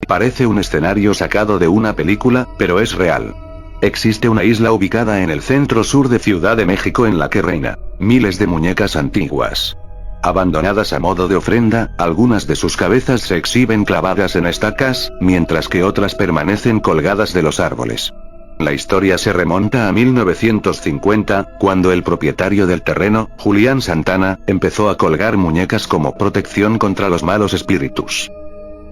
Parece un escenario sacado de una película, pero es real. Existe una isla ubicada en el centro sur de Ciudad de México en la que reina miles de muñecas antiguas. Abandonadas a modo de ofrenda, algunas de sus cabezas se exhiben clavadas en estacas, mientras que otras permanecen colgadas de los árboles. La historia se remonta a 1950, cuando el propietario del terreno, Julián Santana, empezó a colgar muñecas como protección contra los malos espíritus.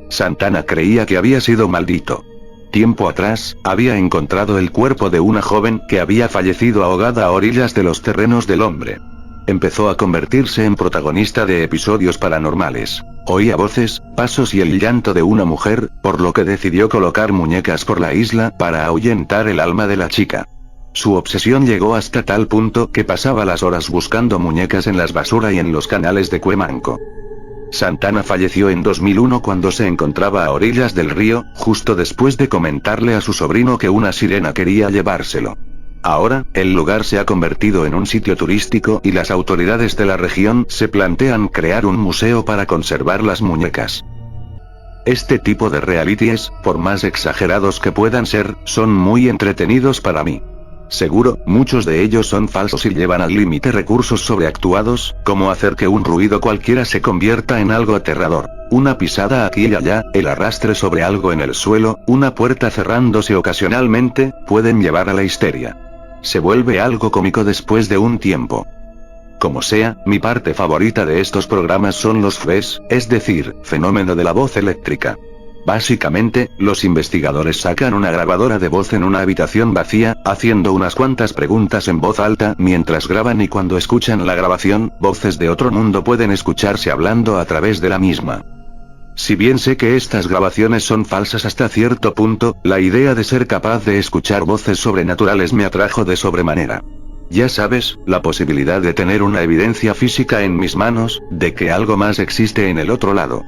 Santana creía que había sido maldito. Tiempo atrás, había encontrado el cuerpo de una joven que había fallecido ahogada a orillas de los terrenos del hombre. Empezó a convertirse en protagonista de episodios paranormales. Oía voces, pasos y el llanto de una mujer, por lo que decidió colocar muñecas por la isla para ahuyentar el alma de la chica. Su obsesión llegó hasta tal punto que pasaba las horas buscando muñecas en las basuras y en los canales de Cuemanco. Santana falleció en 2001 cuando se encontraba a orillas del río, justo después de comentarle a su sobrino que una sirena quería llevárselo. Ahora, el lugar se ha convertido en un sitio turístico y las autoridades de la región se plantean crear un museo para conservar las muñecas. Este tipo de realities, por más exagerados que puedan ser, son muy entretenidos para mí. Seguro, muchos de ellos son falsos y llevan al límite recursos sobreactuados, como hacer que un ruido cualquiera se convierta en algo aterrador. Una pisada aquí y allá, el arrastre sobre algo en el suelo, una puerta cerrándose ocasionalmente, pueden llevar a la histeria. Se vuelve algo cómico después de un tiempo. Como sea, mi parte favorita de estos programas son los FES, es decir, fenómeno de la voz eléctrica. Básicamente, los investigadores sacan una grabadora de voz en una habitación vacía, haciendo unas cuantas preguntas en voz alta mientras graban y cuando escuchan la grabación, voces de otro mundo pueden escucharse hablando a través de la misma. Si bien sé que estas grabaciones son falsas hasta cierto punto, la idea de ser capaz de escuchar voces sobrenaturales me atrajo de sobremanera. Ya sabes, la posibilidad de tener una evidencia física en mis manos, de que algo más existe en el otro lado.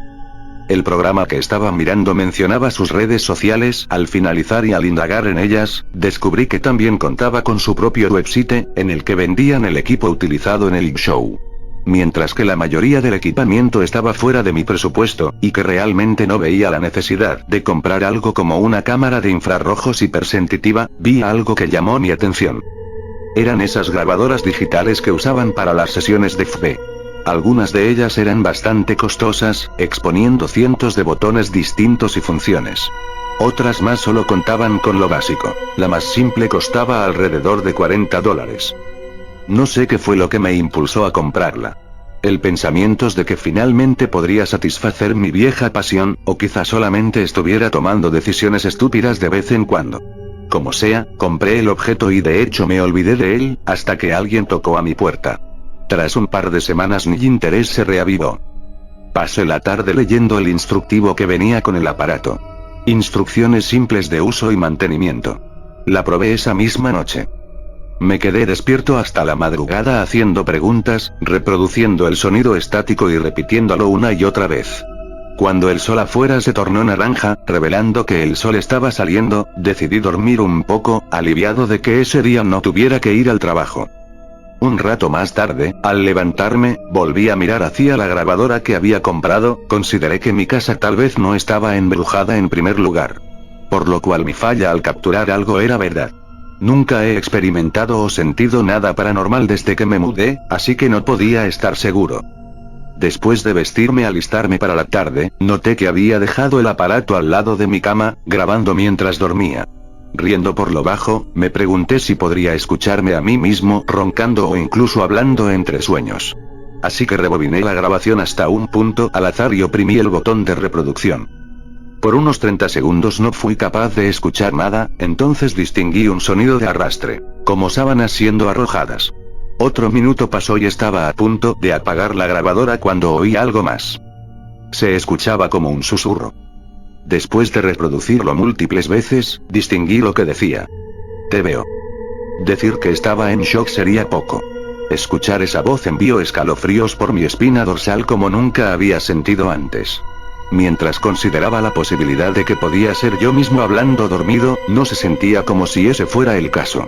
El programa que estaba mirando mencionaba sus redes sociales, al finalizar y al indagar en ellas, descubrí que también contaba con su propio website, en el que vendían el equipo utilizado en el show. Mientras que la mayoría del equipamiento estaba fuera de mi presupuesto, y que realmente no veía la necesidad de comprar algo como una cámara de infrarrojos hipersensitiva, vi algo que llamó mi atención. Eran esas grabadoras digitales que usaban para las sesiones de FB. Algunas de ellas eran bastante costosas, exponiendo cientos de botones distintos y funciones. Otras más solo contaban con lo básico. La más simple costaba alrededor de $40. No sé qué fue lo que me impulsó a comprarla. El pensamiento de que finalmente podría satisfacer mi vieja pasión, o quizá solamente estuviera tomando decisiones estúpidas de vez en cuando. Como sea, compré el objeto y de hecho me olvidé de él, hasta que alguien tocó a mi puerta. Tras un par de semanas mi interés se reavivó. Pasé la tarde leyendo el instructivo que venía con el aparato. Instrucciones simples de uso y mantenimiento. La probé esa misma noche. Me quedé despierto hasta la madrugada haciendo preguntas, reproduciendo el sonido estático y repitiéndolo una y otra vez. Cuando el sol afuera se tornó naranja, revelando que el sol estaba saliendo, decidí dormir un poco, aliviado de que ese día no tuviera que ir al trabajo. Un rato más tarde, al levantarme, volví a mirar hacia la grabadora que había comprado, consideré que mi casa tal vez no estaba embrujada en primer lugar. Por lo cual mi falla al capturar algo era verdad. Nunca he experimentado o sentido nada paranormal desde que me mudé, así que no podía estar seguro. Después de vestirme y alistarme para la tarde, noté que había dejado el aparato al lado de mi cama, grabando mientras dormía. Riendo por lo bajo, me pregunté si podría escucharme a mí mismo roncando o incluso hablando entre sueños. Así que rebobiné la grabación hasta un punto al azar y oprimí el botón de reproducción. Por unos 30 segundos no fui capaz de escuchar nada, entonces distinguí un sonido de arrastre, como sábanas siendo arrojadas. Otro minuto pasó y estaba a punto de apagar la grabadora cuando oí algo más. Se escuchaba como un susurro. Después de reproducirlo múltiples veces, distinguí lo que decía. Te veo. Decir que estaba en shock sería poco. Escuchar esa voz envió escalofríos por mi espina dorsal como nunca había sentido antes. Mientras consideraba la posibilidad de que podía ser yo mismo hablando dormido, no se sentía como si ese fuera el caso.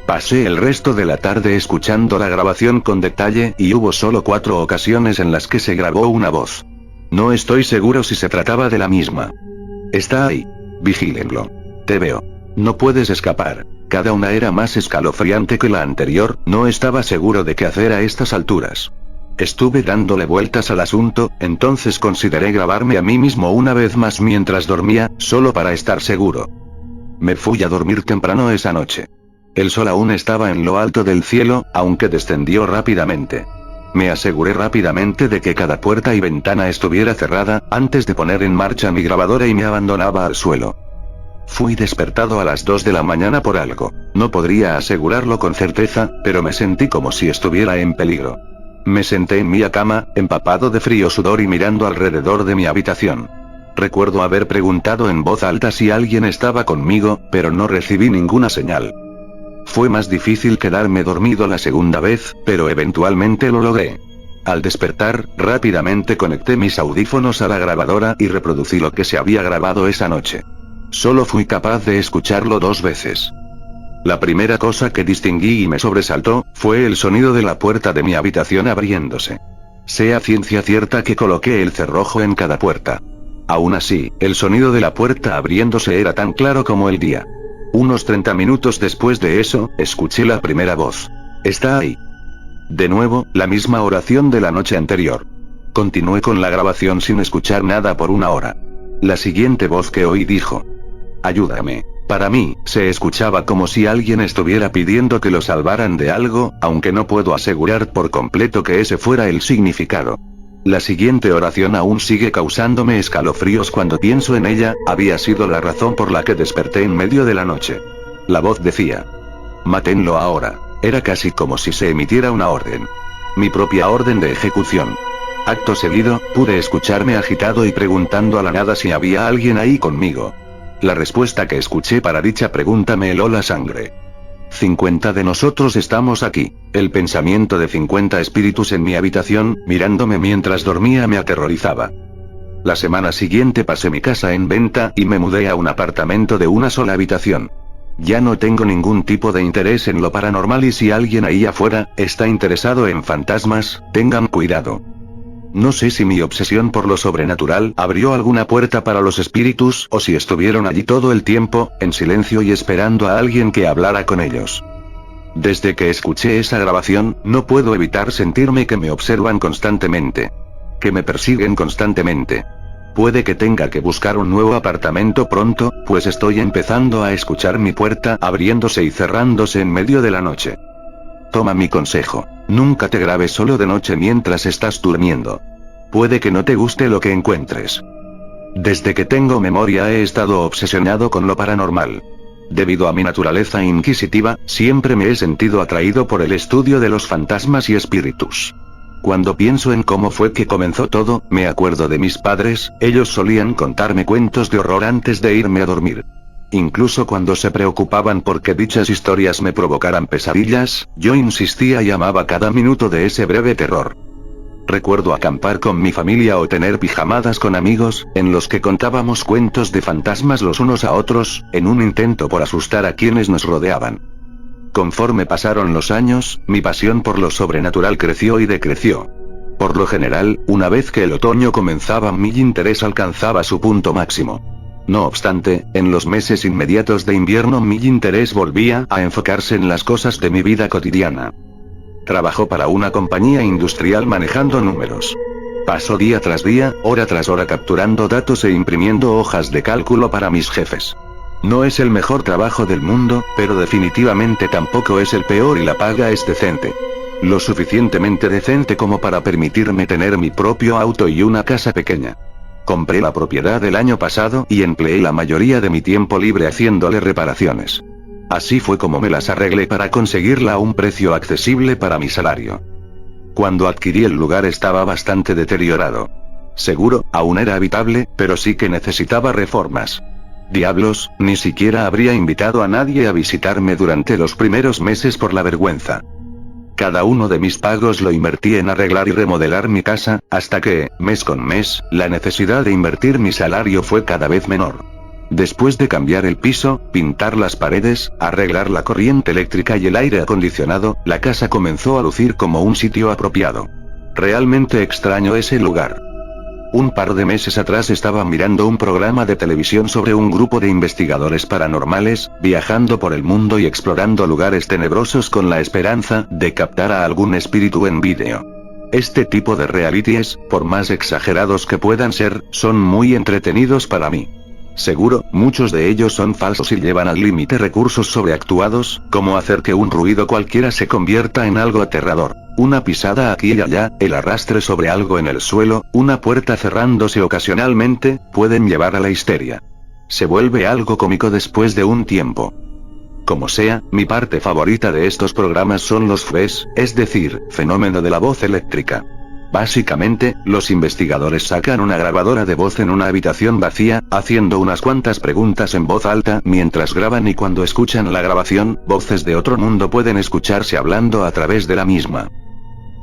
Pasé el resto de la tarde escuchando la grabación con detalle y hubo solo 4 ocasiones en las que se grabó una voz. No estoy seguro si se trataba de la misma. Está ahí. Vigílenlo. Te veo. No puedes escapar. Cada una era más escalofriante que la anterior, no estaba seguro de qué hacer a estas alturas. Estuve dándole vueltas al asunto, entonces consideré grabarme a mí mismo una vez más mientras dormía, solo para estar seguro. Me fui a dormir temprano esa noche. El sol aún estaba en lo alto del cielo, aunque descendió rápidamente. Me aseguré rápidamente de que cada puerta y ventana estuviera cerrada, antes de poner en marcha mi grabadora y me abandonaba al suelo. Fui despertado a las 2 de la mañana por algo. No podría asegurarlo con certeza, pero me sentí como si estuviera en peligro. Me senté en mi cama, empapado de frío sudor y mirando alrededor de mi habitación. Recuerdo haber preguntado en voz alta si alguien estaba conmigo, pero no recibí ninguna señal. Fue más difícil quedarme dormido la segunda vez, pero eventualmente lo logré. Al despertar, rápidamente conecté mis audífonos a la grabadora y reproducí lo que se había grabado esa noche. Solo fui capaz de escucharlo 2 veces. La primera cosa que distinguí y me sobresaltó, fue el sonido de la puerta de mi habitación abriéndose. Sé a ciencia cierta que coloqué el cerrojo en cada puerta. Aún así, el sonido de la puerta abriéndose era tan claro como el día. Unos 30 minutos después de eso, escuché la primera voz. Está ahí. De nuevo, la misma oración de la noche anterior. Continué con la grabación sin escuchar nada por 1 hora. La siguiente voz que oí dijo: ayúdame. Para mí, se escuchaba como si alguien estuviera pidiendo que lo salvaran de algo, aunque no puedo asegurar por completo que ese fuera el significado. La siguiente oración aún sigue causándome escalofríos cuando pienso en ella, había sido la razón por la que desperté en medio de la noche. La voz decía: mátenlo ahora. Era casi como si se emitiera una orden. Mi propia orden de ejecución. Acto seguido, pude escucharme agitado y preguntando a la nada si había alguien ahí conmigo. La respuesta que escuché para dicha pregunta me heló la sangre. 50 de nosotros estamos aquí. El pensamiento de 50 espíritus en mi habitación, mirándome mientras dormía me aterrorizaba. La semana siguiente pasé mi casa en venta y me mudé a un apartamento de una sola habitación. Ya no tengo ningún tipo de interés en lo paranormal y si alguien ahí afuera está interesado en fantasmas, tengan cuidado. No sé si mi obsesión por lo sobrenatural abrió alguna puerta para los espíritus o si estuvieron allí todo el tiempo, en silencio y esperando a alguien que hablara con ellos. Desde que escuché esa grabación, no puedo evitar sentirme que me observan constantemente. Que me persiguen constantemente. Puede que tenga que buscar un nuevo apartamento pronto, pues estoy empezando a escuchar mi puerta abriéndose y cerrándose en medio de la noche. Toma mi consejo. Nunca te grabes solo de noche mientras estás durmiendo. Puede que no te guste lo que encuentres. Desde que tengo memoria he estado obsesionado con lo paranormal. Debido a mi naturaleza inquisitiva, siempre me he sentido atraído por el estudio de los fantasmas y espíritus. Cuando pienso en cómo fue que comenzó todo, me acuerdo de mis padres, ellos solían contarme cuentos de horror antes de irme a dormir. Incluso cuando se preocupaban por que dichas historias me provocaran pesadillas, yo insistía y amaba cada minuto de ese breve terror. Recuerdo acampar con mi familia o tener pijamadas con amigos, en los que contábamos cuentos de fantasmas los unos a otros, en un intento por asustar a quienes nos rodeaban. Conforme pasaron los años, mi pasión por lo sobrenatural creció y decreció. Por lo general, una vez que el otoño comenzaba mi interés alcanzaba su punto máximo. No obstante, en los meses inmediatos de invierno mi interés volvía a enfocarse en las cosas de mi vida cotidiana. Trabajó para una compañía industrial manejando números. Pasó día tras día, hora tras hora capturando datos e imprimiendo hojas de cálculo para mis jefes. No es el mejor trabajo del mundo, pero definitivamente tampoco es el peor y la paga es decente. Lo suficientemente decente como para permitirme tener mi propio auto y una casa pequeña. Compré la propiedad el año pasado y empleé la mayoría de mi tiempo libre haciéndole reparaciones. Así fue como me las arreglé para conseguirla a un precio accesible para mi salario. Cuando adquirí el lugar estaba bastante deteriorado. Seguro, aún era habitable, pero sí que necesitaba reformas. Diablos, ni siquiera habría invitado a nadie a visitarme durante los primeros meses por la vergüenza. Cada uno de mis pagos lo invertí en arreglar y remodelar mi casa, hasta que, mes con mes, la necesidad de invertir mi salario fue cada vez menor. Después de cambiar el piso, pintar las paredes, arreglar la corriente eléctrica y el aire acondicionado, la casa comenzó a lucir como un sitio apropiado. Realmente extraño ese lugar. Un par de meses atrás estaba mirando un programa de televisión sobre un grupo de investigadores paranormales, viajando por el mundo y explorando lugares tenebrosos con la esperanza de captar a algún espíritu en vídeo. Este tipo de realities, por más exagerados que puedan ser, son muy entretenidos para mí. Seguro, muchos de ellos son falsos y llevan al límite recursos sobreactuados, como hacer que un ruido cualquiera se convierta en algo aterrador. Una pisada aquí y allá, el arrastre sobre algo en el suelo, una puerta cerrándose ocasionalmente, pueden llevar a la histeria. Se vuelve algo cómico después de un tiempo. Como sea, mi parte favorita de estos programas son los FVs, es decir, fenómeno de la voz eléctrica. Básicamente, los investigadores sacan una grabadora de voz en una habitación vacía, haciendo unas cuantas preguntas en voz alta mientras graban, y cuando escuchan la grabación, voces de otro mundo pueden escucharse hablando a través de la misma.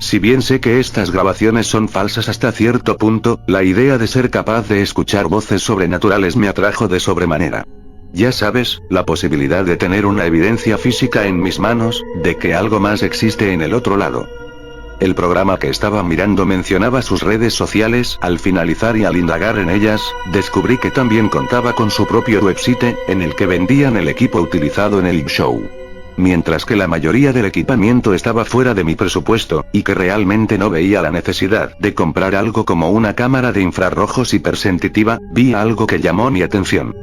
Si bien sé que estas grabaciones son falsas hasta cierto punto, la idea de ser capaz de escuchar voces sobrenaturales me atrajo de sobremanera. Ya sabes, la posibilidad de tener una evidencia física en mis manos, de que algo más existe en el otro lado. El programa que estaba mirando mencionaba sus redes sociales. Al finalizar y al indagar en ellas, descubrí que también contaba con su propio website, en el que vendían el equipo utilizado en el show. Mientras que la mayoría del equipamiento estaba fuera de mi presupuesto, y que realmente no veía la necesidad de comprar algo como una cámara de infrarrojos hipersensitiva, vi algo que llamó mi atención.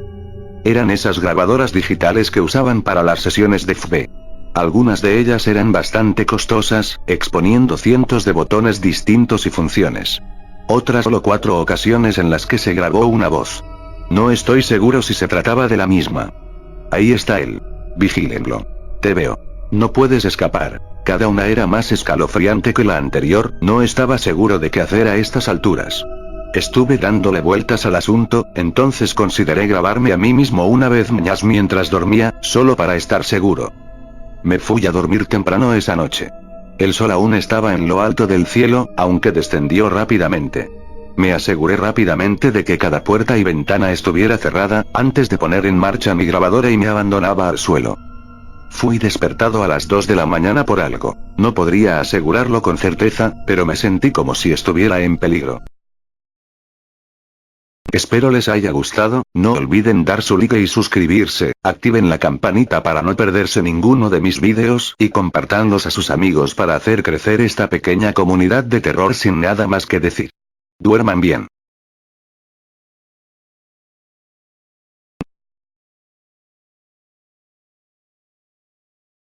Eran esas grabadoras digitales que usaban para las sesiones de FV. Algunas de ellas eran bastante costosas, exponiendo cientos de botones distintos y funciones. Otras solo 4 ocasiones en las que se grabó una voz. No estoy seguro si se trataba de la misma. Ahí está él. Vigílenlo. Te veo. No puedes escapar. Cada una era más escalofriante que la anterior, no estaba seguro de qué hacer a estas alturas. Estuve dándole vueltas al asunto, entonces consideré grabarme a mí mismo una vez más mientras dormía, solo para estar seguro. Me fui a dormir temprano esa noche. El sol aún estaba en lo alto del cielo, aunque descendió rápidamente. Me aseguré rápidamente de que cada puerta y ventana estuviera cerrada, antes de poner en marcha mi grabadora y me abandonaba al suelo. Fui despertado a las 2 de la mañana por algo. No podría asegurarlo con certeza, pero me sentí como si estuviera en peligro. Espero les haya gustado, no olviden dar su like y suscribirse, activen la campanita para no perderse ninguno de mis vídeos, y compártanlos a sus amigos para hacer crecer esta pequeña comunidad de terror sin nada más que decir. Duerman bien.